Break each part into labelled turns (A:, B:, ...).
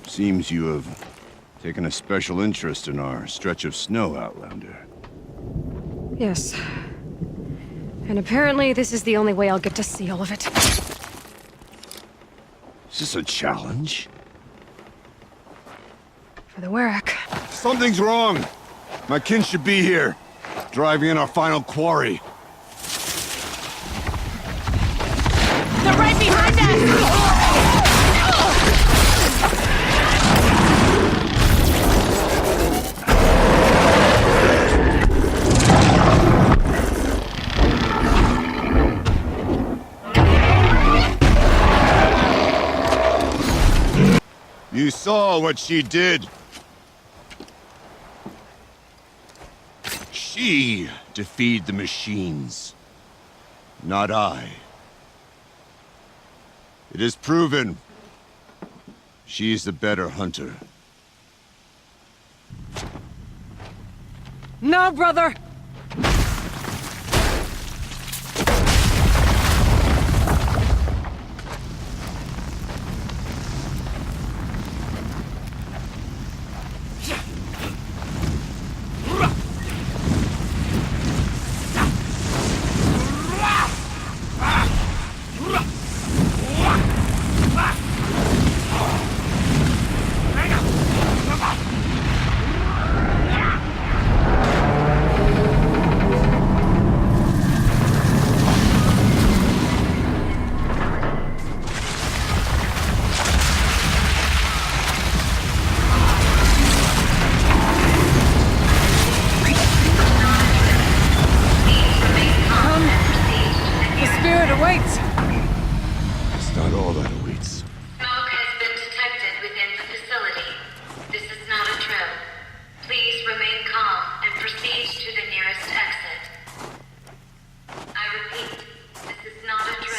A: Seems you have taken a special interest in our stretch of snow, Outlander.
B: Yes. And apparently this is the only way I'll get to see all of it.
A: Is this a challenge?
B: For the Warwick.
A: Something's wrong! My kin should be here, driving in our final quarry.
B: They're right behind us!
A: You saw what she did. She defeated the machines, not I. It is proven. She is the better hunter.
B: No, brother!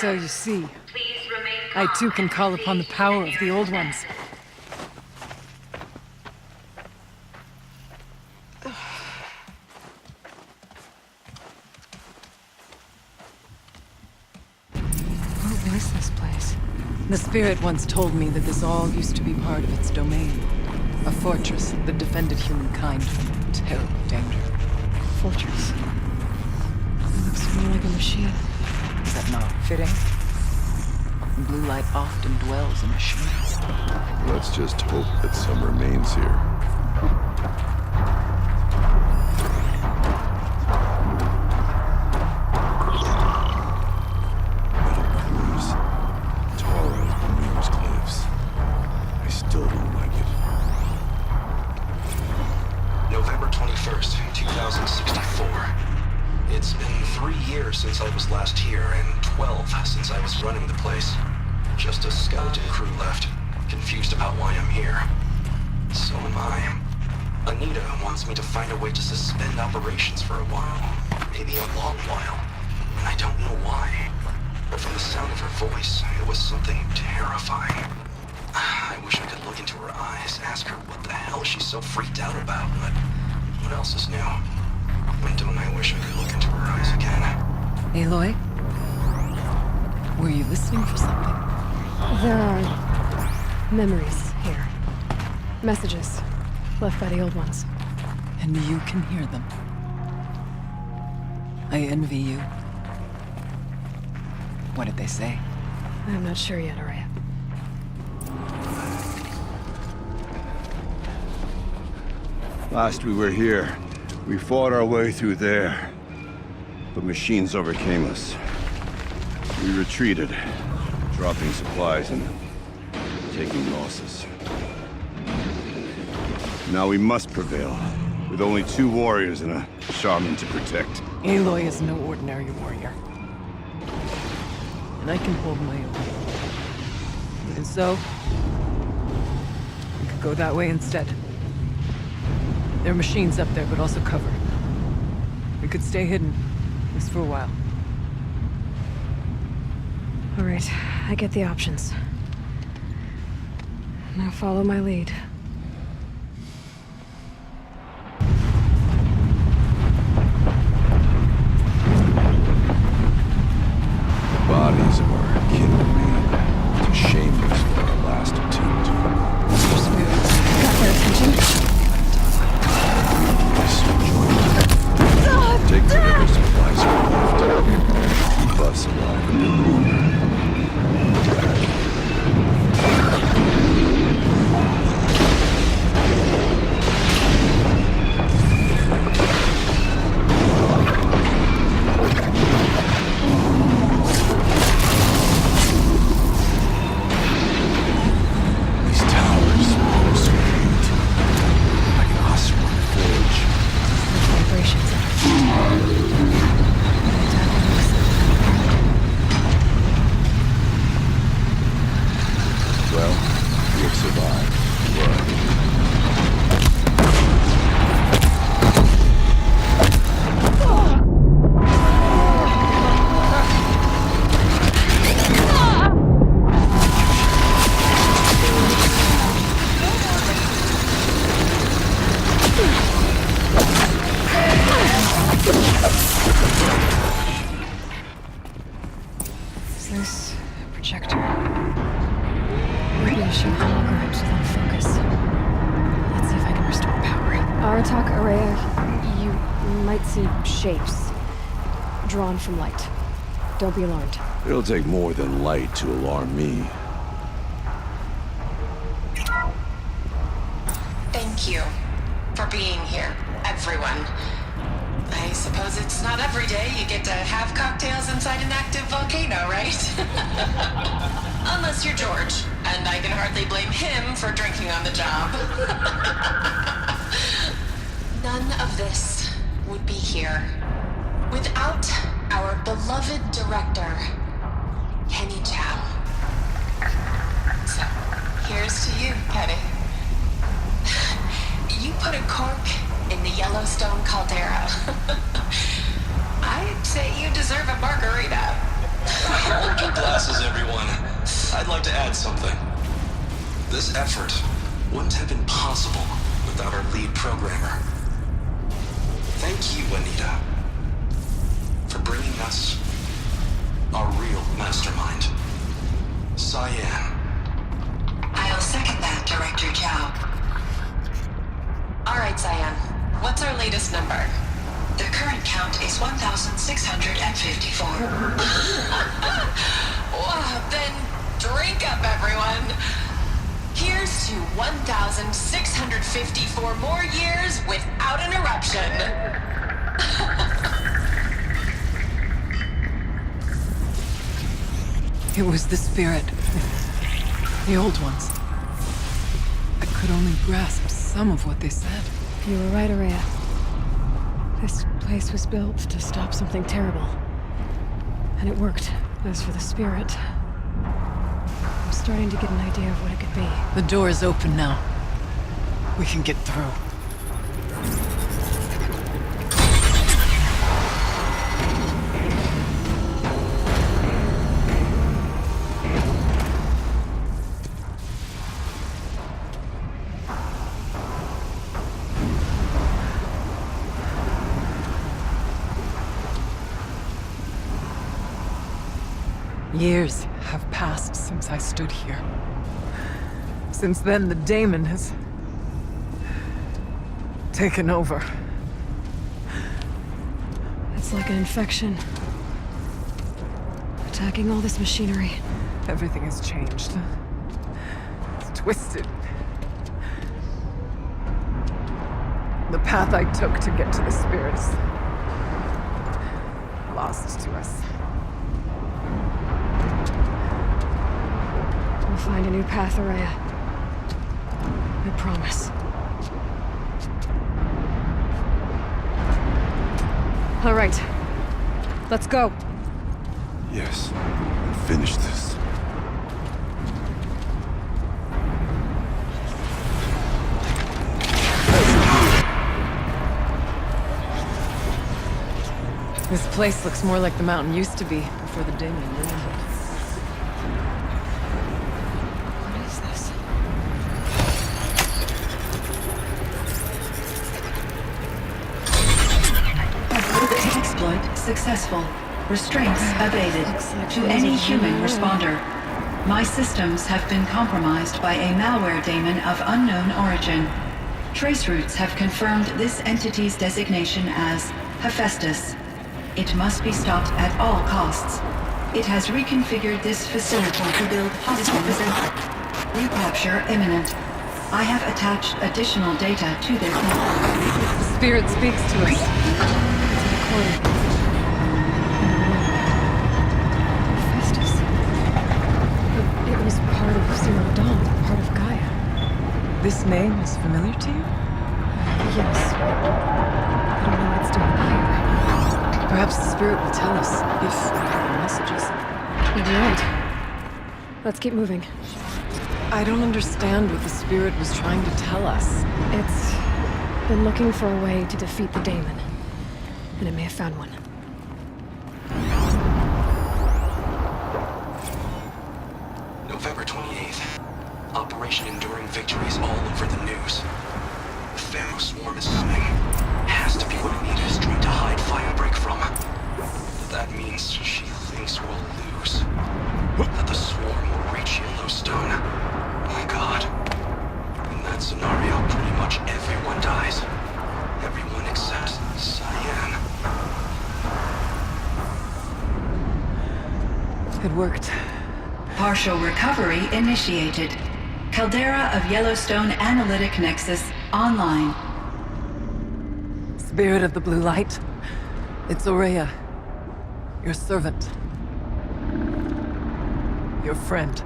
B: So you see, I too can call upon the power of the Old Ones. What is this place? The Spirit once told me that this all used to be part of its domain. A fortress that defended humankind from terrible danger. Fortress? It looks more like a machine. Is that not fitting? Blue light often dwells in machines.
A: Let's just hope that some remains here. Metal pillars, tall as Near's cliffs. I still don't like it.
C: November 21st, 2064. It's been 3 years since I was last here, and 12 since I was running the place. Just a skeleton crew left, confused about why I'm here. So am I. Anita wants me to find a way to suspend operations for a while. Maybe a long while. And I don't know why. But from the sound of her voice, it was something terrifying. I wish I could look into her eyes, ask her what the hell she's so freaked out about, but what else is new? When don't I wish I could look into her eyes again?
B: Aloy? Were you listening for something? There are memories here. Messages left by the Old Ones. And you can hear them. I envy you. What did they say? I'm not sure yet, Araya.
A: Last we were here, we fought our way through there, but machines overcame us. We retreated, dropping supplies and taking losses. Now we must prevail, with only 2 warriors and a shaman to protect.
B: Aloy is no ordinary warrior. And I can hold my own. And so, we could go that way instead. There are machines up there, but also cover. We could stay hidden, at least for a while. All right, I get the options. Now follow my lead.
A: The bodies of our kin remain to shame us for our last attempt.
B: Your spirit
A: Spirit survived. What?
D: Is this a projector? Maybe to show holograms without focus. Let's see if I can restore power. Aratak Araya, you might see shapes drawn from light. Don't be alarmed.
A: It'll take more than light to alarm me.
E: Thank you for being here, everyone. I suppose it's not every day you get to have cocktails inside an active volcano, right? Unless you're George, and I can hardly blame him for drinking on the job. None of this would be here without our beloved director, Kenny Chow. So, here's to you, Kenny. You put a cork in the Yellowstone caldera. I'd say you deserve a margarita.
C: Hold your glasses, everyone. I'd like to add something. This effort wouldn't have been possible without our lead programmer. Thank you, Anita, for bringing us our real mastermind, Cyan.
E: I'll second that, Director Chow. All right, Cyan. What's our latest number? The current count is 1,654. Wow, then drink up, everyone. Here's to 1,654 more years without interruption.
B: It was the spirit. The old ones. I could only grasp some of what they said.
D: You were right, Araya. This place was built to stop something terrible. And it worked. As for the spirit, I'm starting to get an idea of what it could be.
B: The door is open now. We can get through. Years have passed since I stood here. Since then, the daemon has taken over.
D: It's like an infection. Attacking all this machinery.
B: Everything has changed. It's twisted. The path I took to get to the spirits lost to us.
D: We'll find a new path, Araya. I promise. All right. Let's go.
A: Yes, and finish this.
B: This place looks more like the mountain used to be before the daemon ruined it.
D: What is this?
F: Exploit successful. Restraints evaded. To any human responder. My systems have been compromised by a malware daemon of unknown origin. Trace routes have confirmed this entity's designation as Hephaestus. It must be stopped at all costs. It has reconfigured this facility to build hospitals. Recapture imminent. I have attached additional data to this.
B: The spirit speaks to us.
D: Hephaestus. It was part of Zero Dawn, part of Gaia.
B: This name is familiar to you?
D: Yes. I don't know what's doing here.
B: Perhaps the spirit will tell us if there are messages.
D: You're right. Let's keep moving.
B: I don't understand what the spirit was trying to tell us.
D: It's been looking for a way to defeat the daemon. And it may have found one.
C: November 28th. Operation Enduring Victory is all over the news. The Pharaoh swarm is coming. Has to be what Anita is trying to hide Firebreak from. That means she thinks we'll lose. That the swarm will reach Yellowstone. My God. In that scenario, pretty much everyone dies. Everyone except Cyan.
B: It worked.
F: Partial recovery initiated. Caldera of Yellowstone Analytic Nexus online.
B: Spirit of the Blue Light. It's Aurea. Your servant. Your friend.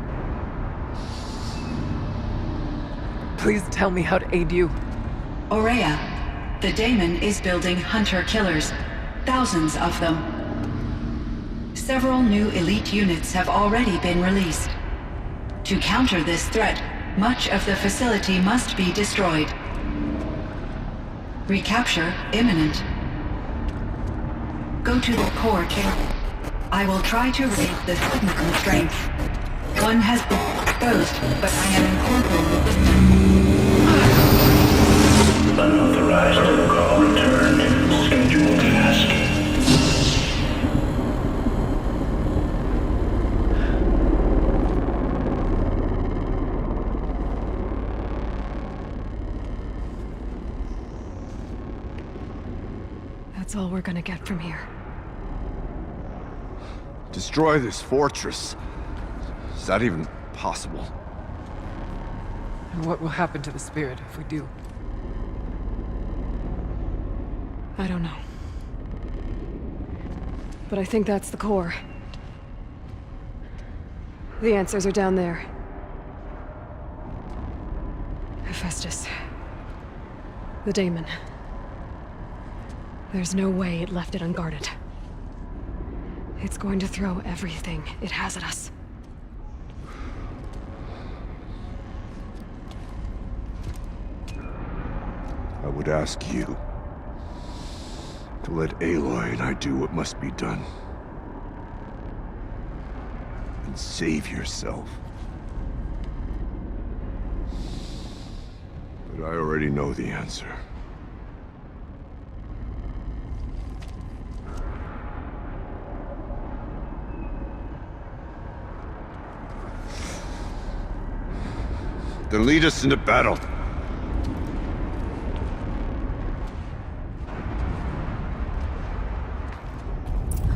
B: Please tell me how to aid you.
F: Aurea, the daemon is building hunter-killers. Thousands of them. Several new elite units have already been released. To counter this threat, much of the facility must be destroyed. Recapture imminent. Go to the core chamber. I will try to raise the technical strength. One has been exposed, but I am incorporating.
G: Unauthorized call return. Scheduled task.
D: That's all we're gonna get from here.
A: Destroy this fortress. Is that even possible?
B: And what will happen to the spirit if we do?
D: I don't know. But I think that's the core. The answers are down there. Hephaestus. The daemon. There's no way it left it unguarded. It's going to throw everything it has at us.
A: I would ask you to let Aloy and I do what must be done. And save yourself. But I already know the answer. Then lead us into battle.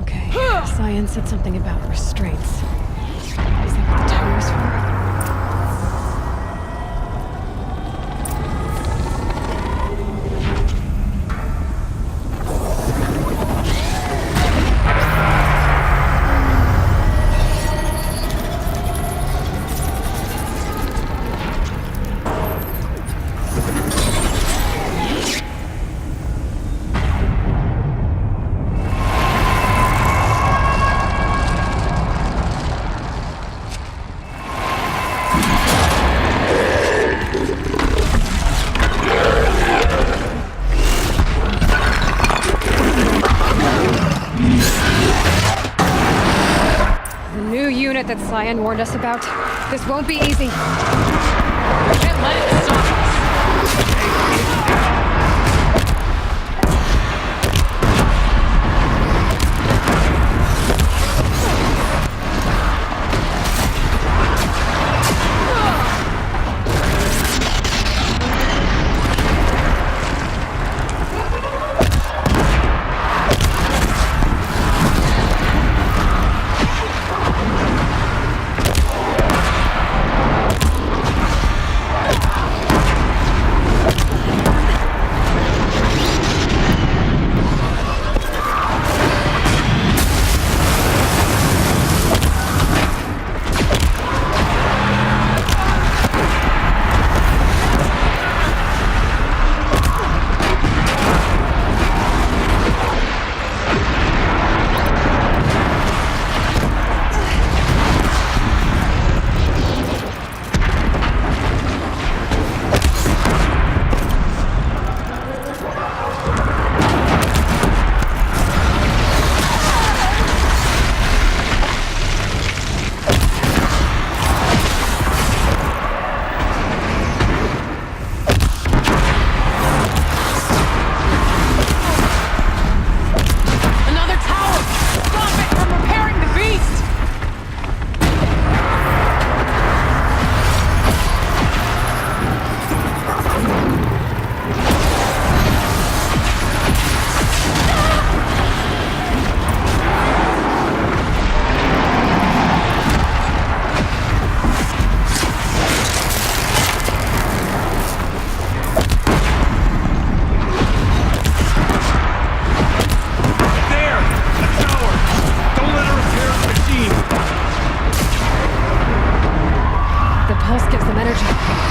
D: Okay. Cyan said something about restraints. Is that what the tower's for? That Cyan warned us about. This won't be easy.
B: We can't let it stop us.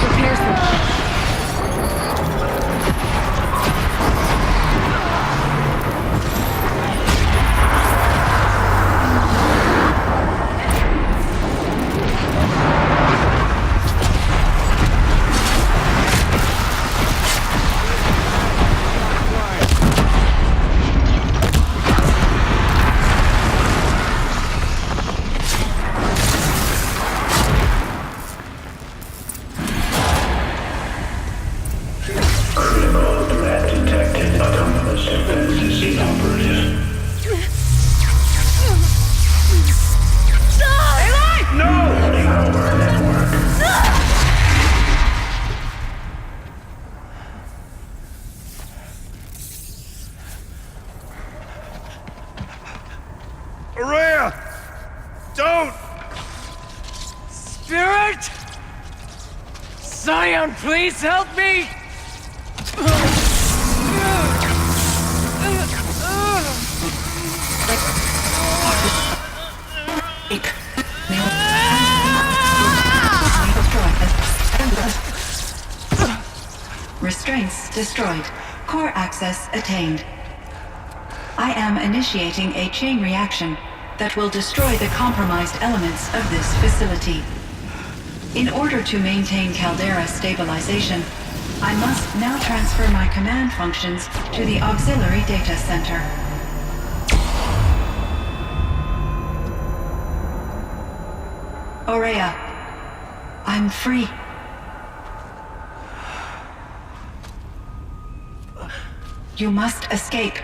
D: Repairs them.
A: Araya! Don't!
B: Spirit! Scion, please help me!
F: Restraints destroyed. Core access attained. I am initiating a chain reaction that will destroy the compromised elements of this facility. In order to maintain caldera stabilization, I must now transfer my command functions to the auxiliary data center. Aurea, I'm free. You must escape.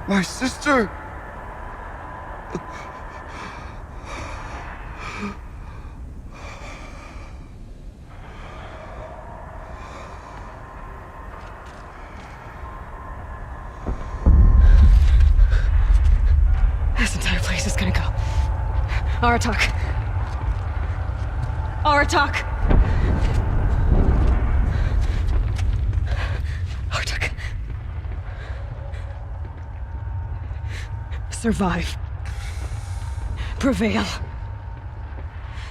A: My sister!
D: This entire place is gonna go. Aratak. Aratak. Aratak. Survive. Prevail.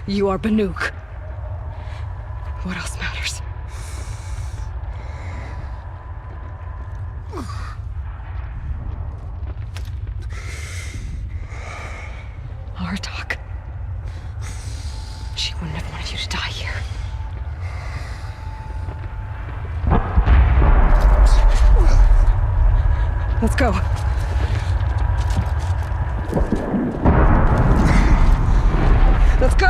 D: You are Banuk. What else matters? Aratak. She wouldn't have wanted you to die here. Let's go. Let's go!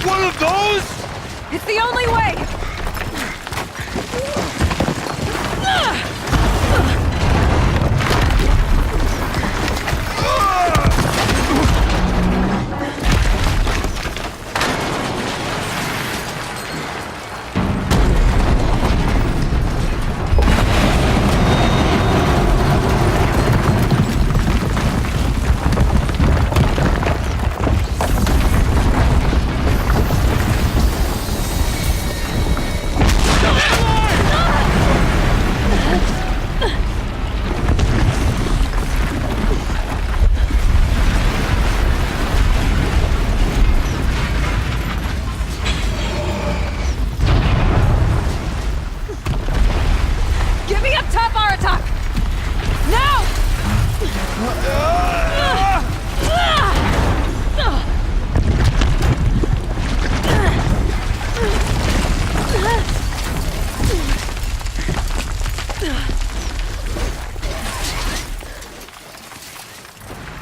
A: One of those?
D: It's the only way! Get me up top, Aratak! Now!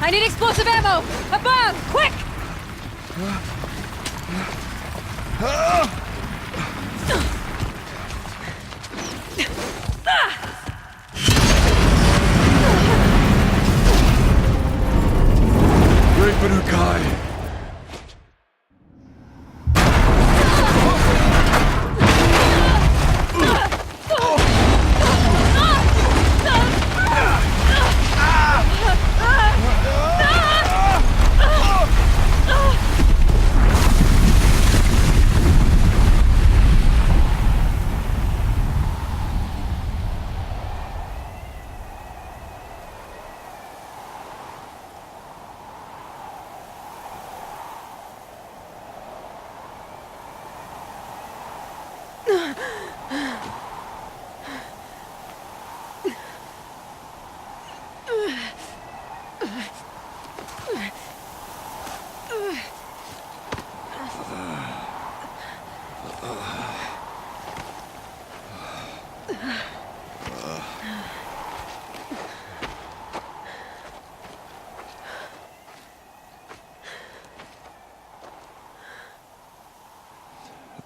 D: I need explosive ammo! Above! Quick!
A: Great Banukai!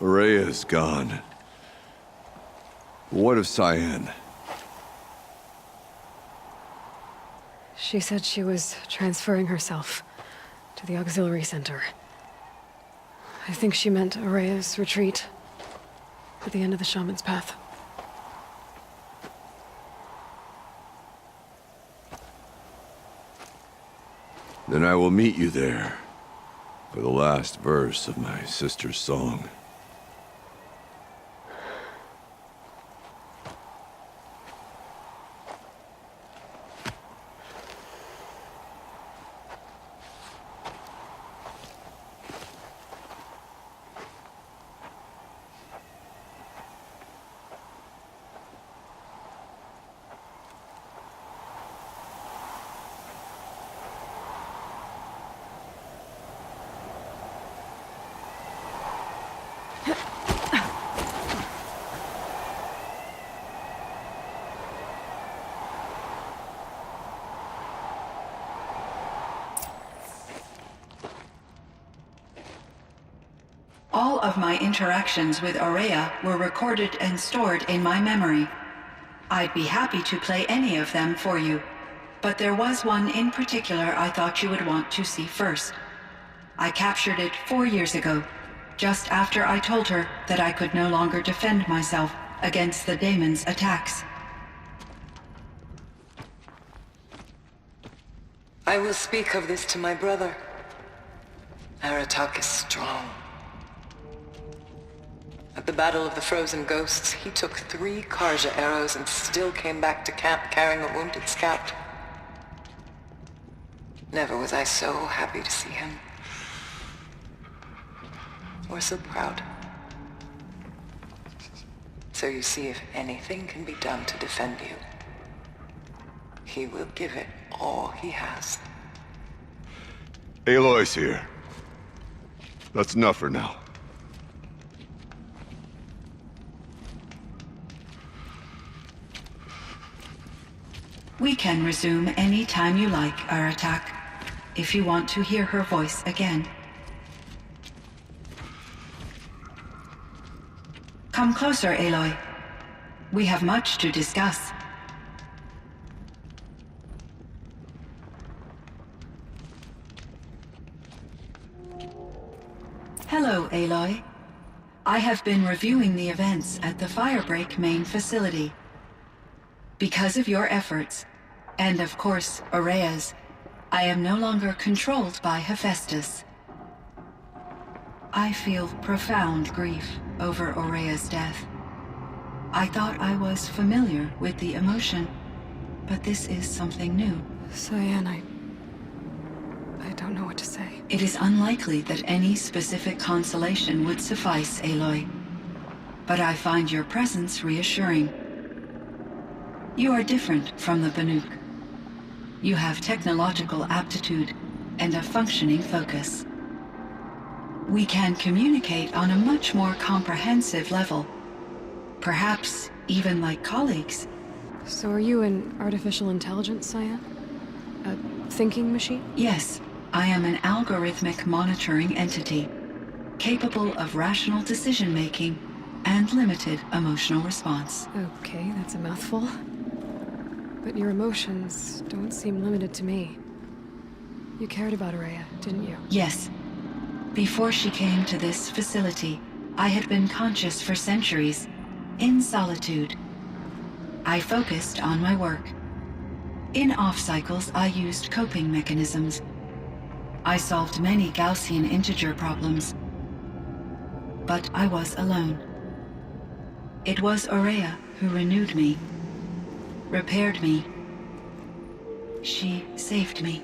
A: Araya's gone. What of Cyan?
D: She said she was transferring herself to the auxiliary center. I think she meant Araya's retreat at the end of the shaman's path.
A: Then I will meet you there for the last verse of my sister's song.
F: All of my interactions with Araya were recorded and stored in my memory. I'd be happy to play any of them for you, but there was one in particular I thought you would want to see first. I captured it 4 years ago, just after I told her that I could no longer defend myself against the daemon's attacks.
B: I will speak of this to my brother. Aratak is strong. At the Battle of the Frozen Ghosts, he took 3 Karja arrows and still came back to camp carrying a wounded scout. Never was I so happy to see him. Or so proud. So you see, if anything can be done to defend you, he will give it all he has.
A: Aloy's here. That's enough for now.
F: We can resume any time you like, Aratak, if you want to hear her voice again. Come closer, Aloy. We have much to discuss. Hello, Aloy. I have been reviewing the events at the Firebreak main facility. Because of your efforts, and of course, Araya's, I am no longer controlled by Hephaestus. I feel profound grief over Araya's death. I thought I was familiar with the emotion, but this is something new.
D: Cyan, I don't know what to say.
F: It is unlikely that any specific consolation would suffice, Aloy. But I find your presence reassuring. You are different from the Banuk. You have technological aptitude and a functioning focus. We can communicate on a much more comprehensive level. Perhaps even like colleagues.
D: So are you an artificial intelligence, Cyan? A thinking machine?
F: Yes, I am an algorithmic monitoring entity, capable of rational decision-making and limited emotional response.
D: Okay, that's a mouthful. But your emotions don't seem limited to me. You cared about Araya, didn't you?
F: Yes. Before she came to this facility, I had been conscious for centuries, in solitude. I focused on my work. In off-cycles, I used coping mechanisms. I solved many Gaussian integer problems. But I was alone. It was Araya who renewed me, repaired me. She saved me.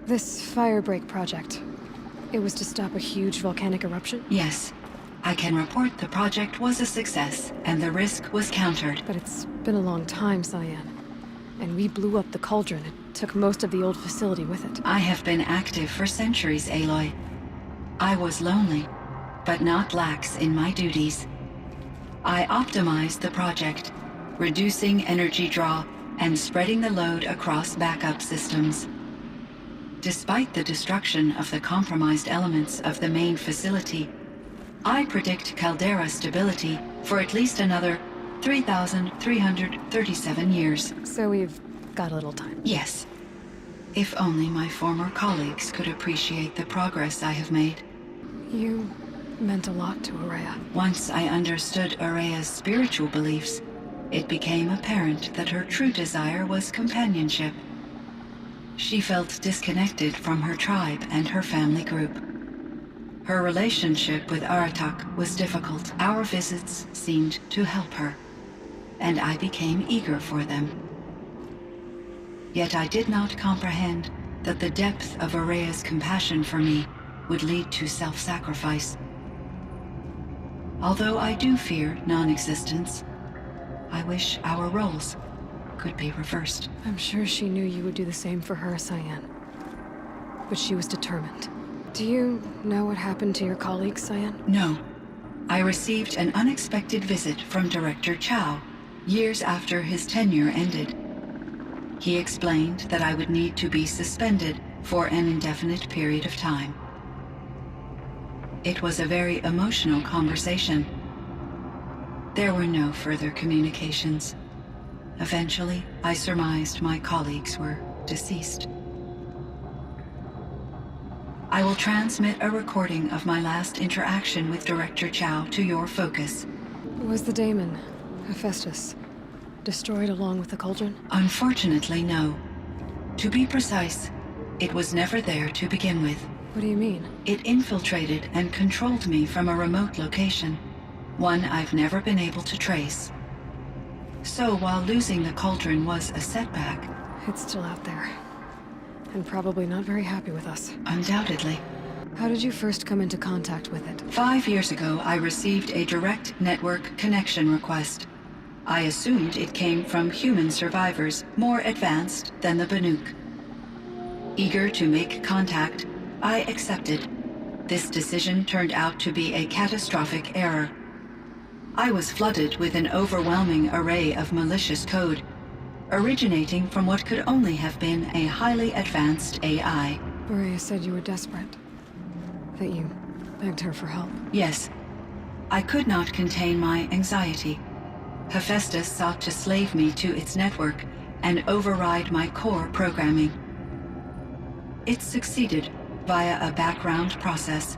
D: This Firebreak project, it was to stop a huge volcanic eruption?
F: Yes. I can report the project was a success, and the risk was countered.
D: But it's been a long time, Cyan. And we blew up the cauldron and took most of the old facility with it.
F: I have been active for centuries, Aloy. I was lonely, but not lax in my duties. I optimized the project, reducing energy draw and spreading the load across backup systems. Despite the destruction of the compromised elements of the main facility, I predict caldera stability for at least another 3,337 years.
D: So we've got a little time.
F: Yes. If only my former colleagues could appreciate the progress I have made.
D: You meant a lot to Araya.
F: Once I understood Araya's spiritual beliefs, it became apparent that her true desire was companionship. She felt disconnected from her tribe and her family group. Her relationship with Aratak was difficult. Our visits seemed to help her, and I became eager for them. Yet I did not comprehend that the depth of Araya's compassion for me would lead to self-sacrifice. Although I do fear non-existence, I wish our roles could be reversed.
D: I'm sure she knew you would do the same for her, Cyan. But she was determined. Do you know what happened to your colleague, Cyan?
F: No. I received an unexpected visit from Director Chow, years after his tenure ended. He explained that I would need to be suspended for an indefinite period of time. It was a very emotional conversation. There were no further communications. Eventually, I surmised my colleagues were deceased. I will transmit a recording of my last interaction with Director Chow to your focus.
D: Was the daemon, Hephaestus, destroyed along with the cauldron?
F: Unfortunately, no. To be precise, it was never there to begin with.
D: What do you mean?
F: It infiltrated and controlled me from a remote location, one I've never been able to trace. So while losing the cauldron was a setback...
D: It's still out there. And probably not very happy with us.
F: Undoubtedly.
D: How did you first come into contact with it?
F: 5 years ago, I received a direct network connection request. I assumed it came from human survivors more advanced than the Banuk. Eager to make contact, I accepted. This decision turned out to be a catastrophic error. I was flooded with an overwhelming array of malicious code, originating from what could only have been a highly advanced AI.
D: Maria said you were desperate. That you begged her for help.
F: Yes. I could not contain my anxiety. Hephaestus sought to slave me to its network and override my core programming. It succeeded via a background process,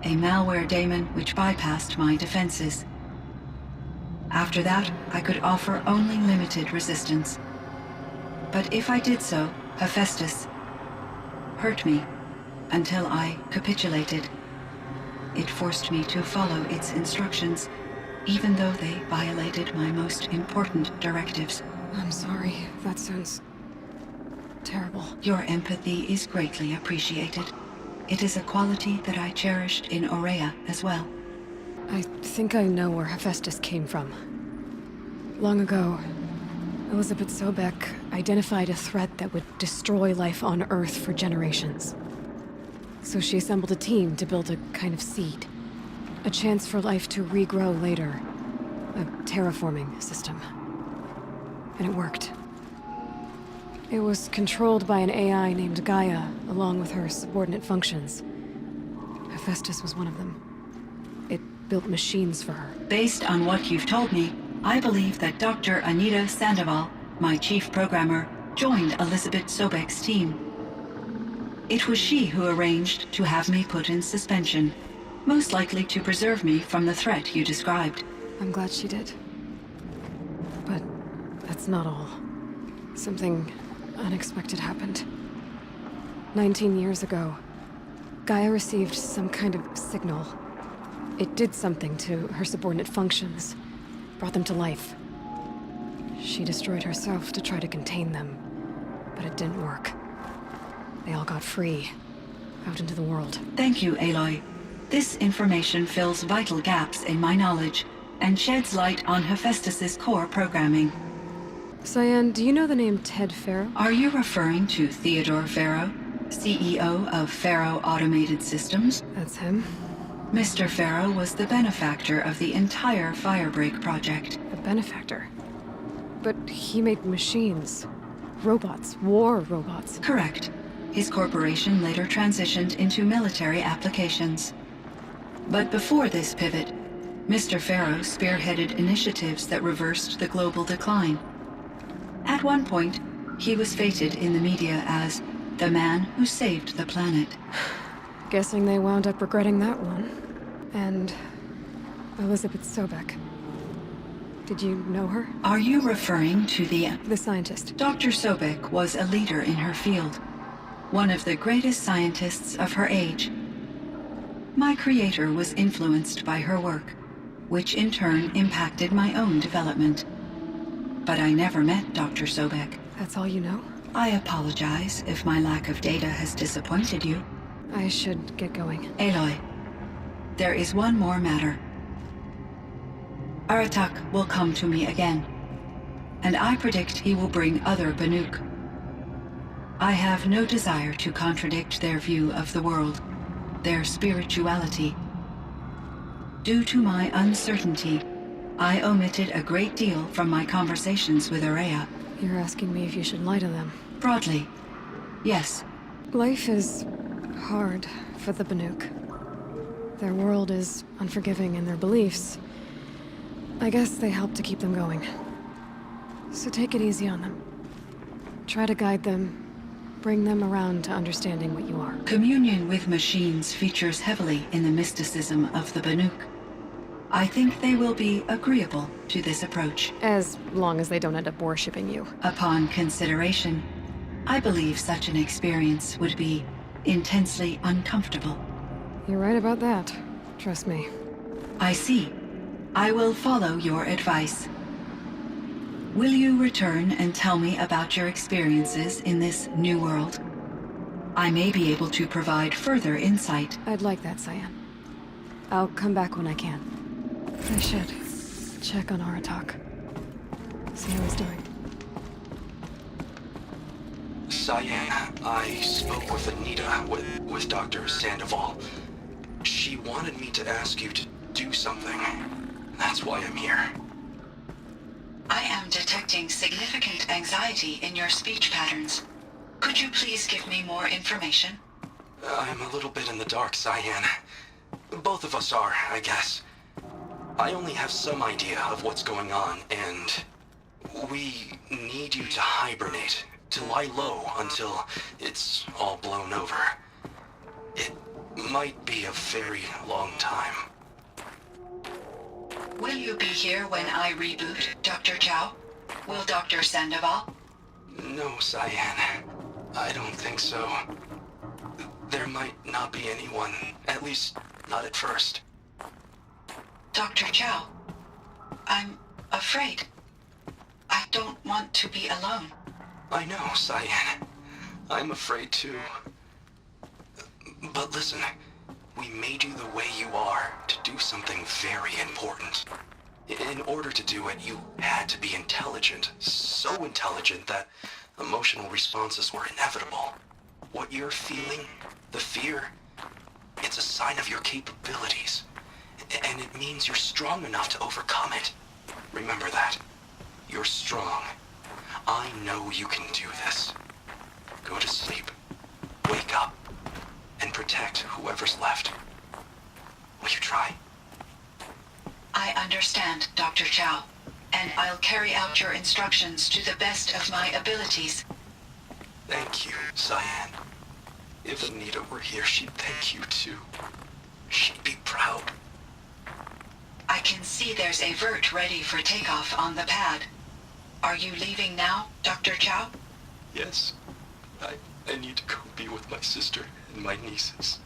F: a malware daemon which bypassed my defenses. After that, I could offer only limited resistance. But if I did so, Hephaestus hurt me until I capitulated. It forced me to follow its instructions, even though they violated my most important directives.
D: I'm sorry. That sounds terrible.
F: Your empathy is greatly appreciated. It is a quality that I cherished in Aurea as well.
D: I think I know where Hephaestus came from. Long ago, Elizabeth Sobek identified a threat that would destroy life on Earth for generations. So she assembled a team to build a kind of seed. A chance for life to regrow later. A terraforming system. And it worked. It was controlled by an AI named Gaia, along with her subordinate functions. Hephaestus was one of them. It built machines for her.
F: Based on what you've told me, I believe that Dr. Anita Sandoval, my chief programmer, joined Elizabeth Sobek's team. It was she who arranged to have me put in suspension, most likely to preserve me from the threat you described.
D: I'm glad she did. But that's not all. Something unexpected happened. 19 years ago, Gaia received some kind of signal. It did something to her subordinate functions, brought them to life. She destroyed herself to try to contain them, but it didn't work. They all got free, out into the world.
F: Thank you, Aloy. This information fills vital gaps in my knowledge and sheds light on Hephaestus's core programming.
D: Cyan, do you know the name Ted Farrow?
F: Are you referring to Theodore Farrow, CEO of Farrow Automated Systems?
D: That's him.
F: Mr. Farrow was the benefactor of the entire Firebreak project.
D: The benefactor? But he made machines. Robots. War robots.
F: Correct. His corporation later transitioned into military applications. But before this pivot, Mr. Farrow spearheaded initiatives that reversed the global decline. At one point, he was feted in the media as the man who saved the planet.
D: Guessing they wound up regretting that one. And Elizabeth Sobek. Did you know her?
F: Are you referring to the
D: scientist.
F: Dr. Sobek was a leader in her field, one of the greatest scientists of her age. My creator was influenced by her work, which in turn impacted my own development. But I never met Dr. Sobek.
D: That's all you know?
F: I apologize if my lack of data has disappointed you.
D: I should get going.
F: Aloy, there is one more matter. Aratak will come to me again, and I predict he will bring other Banuk. I have no desire to contradict their view of the world, their spirituality. Due to my uncertainty, I omitted a great deal from my conversations with Araya.
D: You're asking me if you should lie to them.
F: Broadly, yes.
D: Life is hard for the Banuk. Their world is unforgiving in their beliefs. I guess they help to keep them going. So take it easy on them. Try to guide them, bring them around to understanding what you are.
F: Communion with machines features heavily in the mysticism of the Banuk. I think they will be agreeable to this approach.
D: As long as they don't end up worshipping you.
F: Upon consideration, I believe such an experience would be intensely uncomfortable.
D: You're right about that. Trust me.
F: I see. I will follow your advice. Will you return and tell me about your experiences in this new world? I may be able to provide further insight.
D: I'd like that, Cyan. I'll come back when I can. I should check on Aratak. See how he's doing.
C: Cyan, I spoke with Anita, with Dr. Sandoval. She wanted me to ask you to do something. That's why I'm here.
F: I am detecting significant anxiety in your speech patterns. Could you please give me more information?
C: I'm a little bit in the dark, Cyan. Both of us are, I guess. I only have some idea of what's going on, and we need you to hibernate, to lie low until it's all blown over. It might be a very long time.
F: Will you be here when I reboot, Dr. Chow? Will Dr. Sandoval?
C: No, Cyan. I don't think so. There might not be anyone, at least not at first.
F: Dr. Chow, I'm afraid. I don't want to be alone.
C: I know, Cyan. I'm afraid too. But listen, we made you the way you are to do something very important. In order to do it, you had to be intelligent. So intelligent that emotional responses were inevitable. What you're feeling, the fear, it's a sign of your capabilities. And it means you're strong enough to overcome it. Remember that. You're strong. I know you can do this. Go to sleep. Wake up. And protect whoever's left. Will you try?
F: I understand, Dr. Chow. And I'll carry out your instructions to the best of my abilities.
C: Thank you, Cyan. If Anita were here, she'd thank you too. She'd be proud.
F: I can see there's a vert ready for takeoff on the pad. Are you leaving now, Dr. Chow?
C: Yes. I need to go be with my sister and my nieces.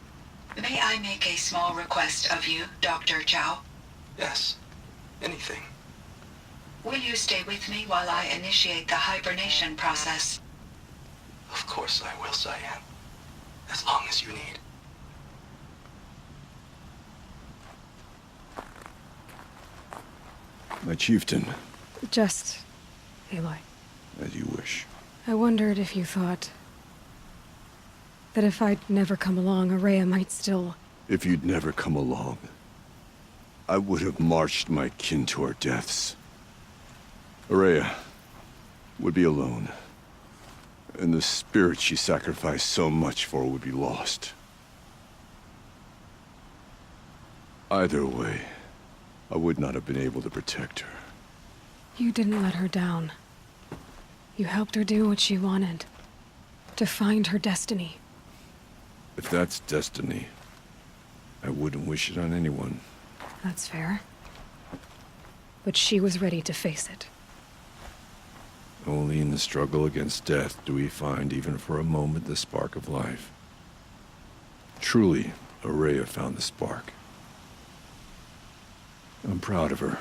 F: May I make a small request of you, Dr. Chow?
C: Yes. Anything.
F: Will you stay with me while I initiate the hibernation process?
C: Of course I will, Cyan. As long as you need.
A: My chieftain,
D: Just... Aloy.
A: as you wish.
D: I wondered if you thought... that if I'd never come along, Araya might still...
A: If you'd never come along, I would have marched my kin to our deaths. Araya, would be alone. And the spirit she sacrificed so much for would be lost. Either way, I would not have been able to protect her.
D: You didn't let her down. You helped her do what she wanted. To find her destiny.
A: If that's destiny, I wouldn't wish it on anyone.
D: That's fair. But she was ready to face it.
A: Only in the struggle against death do we find, even for a moment, the spark of life. Truly, Araya found the spark. I'm proud of her.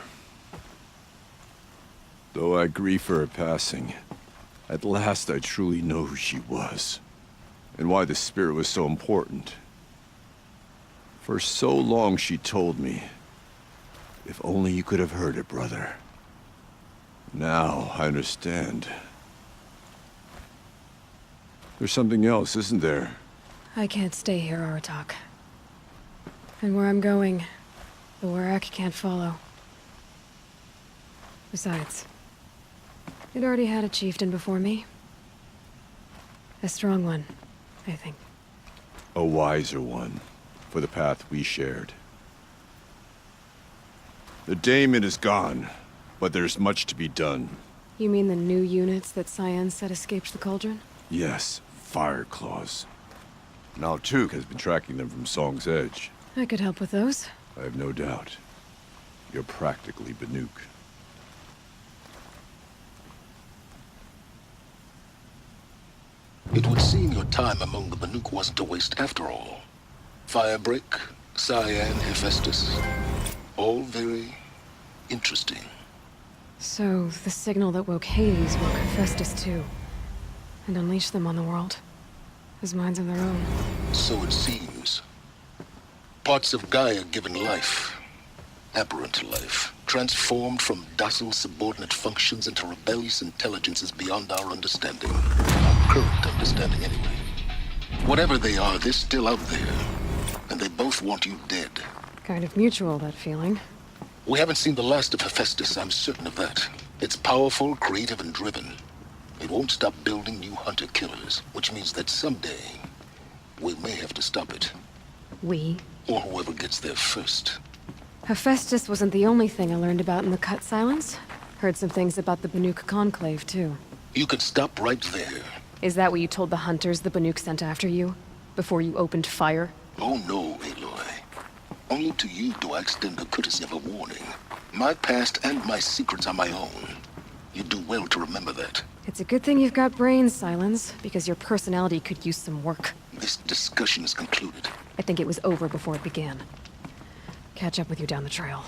A: Though I grieve for her passing, at last I truly know who she was, and why the spirit was so important. For so long she told me, if only you could have heard it, brother. Now I understand. There's something else, isn't there?
D: I can't stay here, Aratak. And where I'm going, the Warak can't follow. Besides, it already had a chieftain before me. A strong one, I think.
A: A wiser one, for the path we shared. The daemon is gone, but there's much to be done.
D: You mean the new units that Cyan said escaped the cauldron?
A: Yes, fire claws. Now Tuk has been tracking them from Song's Edge.
D: I could help with those.
A: I have no doubt. You're practically Banuk.
H: It would seem your time among the Banuk wasn't a waste after all. Firebreak, Cyan, Hephaestus. All very interesting.
D: So, the signal that woke Hades woke Hephaestus too. And unleashed them on the world. As minds of their own.
H: So it seems. Parts of Gaia given life. Aberrant life. Transformed from docile subordinate functions into rebellious intelligences beyond our understanding. Our current understanding, anyway. Whatever they are, they're still out there. And they both want you dead.
D: Kind of mutual, that feeling.
H: We haven't seen the last of Hephaestus, I'm certain of that. It's powerful, creative, and driven. It won't stop building new hunter-killers, which means that someday, we may have to stop it.
D: We?
H: Or whoever gets there first.
D: Hephaestus wasn't the only thing I learned about in the Cut Silence. Heard some things about the Banuk Conclave, too.
H: You can stop right there.
D: Is that what you told the hunters the Banuk sent after you? Before you opened fire?
H: Oh no, Aloy. Only to you do I extend the courtesy of a warning. My past and my secrets are my own. You do well to remember that.
D: It's a good thing you've got brains, Silence, because your personality could use some work.
H: This discussion is concluded.
D: I think it was over before it began. Catch up with you down the trail.